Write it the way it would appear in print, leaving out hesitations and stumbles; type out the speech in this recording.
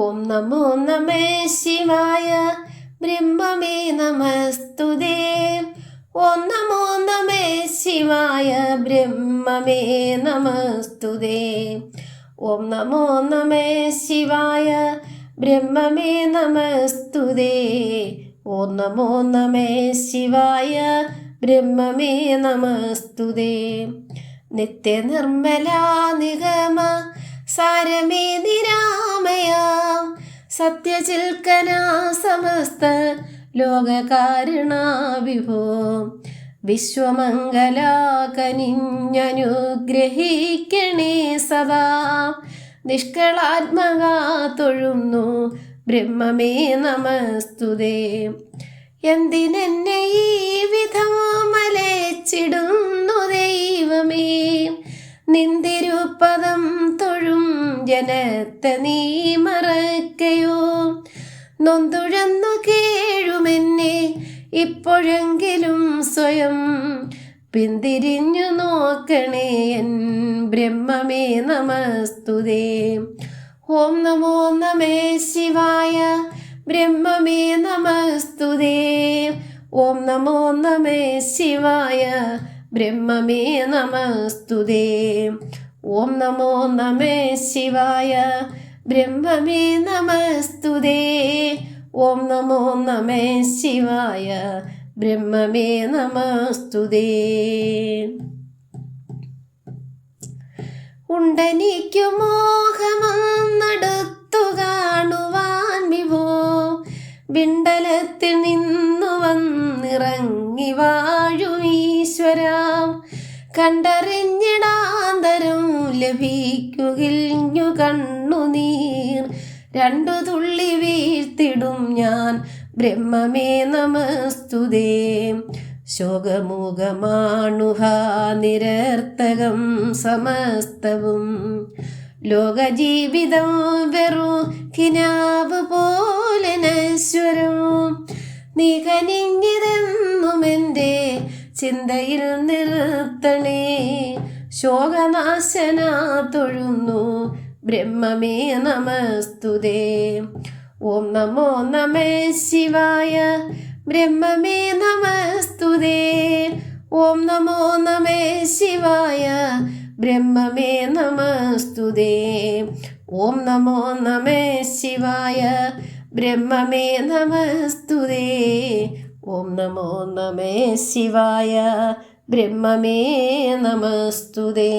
ഓം നമോ നമഃ ശിവായ ബ്രഹ്മമേ നമസ്തുതേ. ഓം നമോ നമഃ ശിവായ ബ്രഹ്മമേ നമസ്തുതേ. ഓം നമോ നമഃ ശിവായ ബ്രഹ്മമേ നമസ്തുതേ. ഓം നമോ നമഃ ശിവായ ബ്രഹ്മമേ നമസ്തുതേ. നിത്യനിർമ്മലാ നിഗമ സാരമേ നിരാമയ സത്യചിൽക്കനാ സമസ്ത ലോകകാരണാ വിഭോ വിശ്വമംഗലാകനിഞ്ഞനുഗ്രഹിക്കണേ സദാ. നിഷ്കളാത്മകാ തൊഴുന്നു ബ്രഹ്മമേ നമസ്തുതേ. എന്തിനെന്നെ ഈ വിധം മലച്ചിടുന്നു ദൈവമേ, നിന്തിരുപദം തൊഴും ജനത്തെ നീ മറക്കയോ. നൊന്തുഴന്നു കേഴുമെന്നെ ഇപ്പോഴെങ്കിലും സ്വയം പിന്തിരിഞ്ഞു നോക്കണേ എൻ ബ്രഹ്മമേ നമസ്തുതേ. ഓം നമോ നമഃ ശിവായ ബ്രഹ്മമേ നമസ്തുതേ. ഓം നമോ നമഃ ശിവായ ബ്രഹ്മമേ നമസ്തുതേ. ഓം നമോ നമഃ ശിവായ ബ്രഹ്മമേ നമസ്തുതേ. ഓം നമോ നമഃ ശിവായ ബ്രഹ്മമേ നമസ്തുതേ. ഉണ്ടെനിക്കു മോഹമെന്നടുത്തു കാണുവാൻ വിഭോ, വിണ്ടലത്തിൽ നിന്നു വന്നിറങ്ങി വാഴും ഈശ്വരാ. കണ്ടറിഞ്ഞിടാന്തരം ലഭിക്കുകിൽഞ്ഞു കണ്ണുനീർ, രണ്ടു തുള്ളി വീഴ്ത്തിടും ഞാൻ ബ്രഹ്മമേ നമസ്തുതേ. ശോകമുഖമാണുഹാ നിരർത്ഥകം സമസ്തവും, ലോകജീവിതം വെറു കിനാവ് പോലെ നശ്വരം. നീ കനിഞ്ഞിതെന്നുമെൻ്റെ ചിന്തയിൽ നിർത്തണേ, ശോകനാശന തൊഴുന്നു ബ്രഹ്മമേ നമസ്തുതേ. ഓം നമോ നമഃ ശിവായ ബ്രഹ്മമേ നമസ്തുതേ. ഓം നമോ നമഃ ശിവായ ബ്രഹ്മമേ നമസ്തുതേ. ഓം നമോ നമഃ ശിവായ ബ്രഹ്മമേ നമസ്തുതേ. ഓം നമോ നമഃ ശിവായ ബ്രഹ്മമേ നമസ്തുതേ.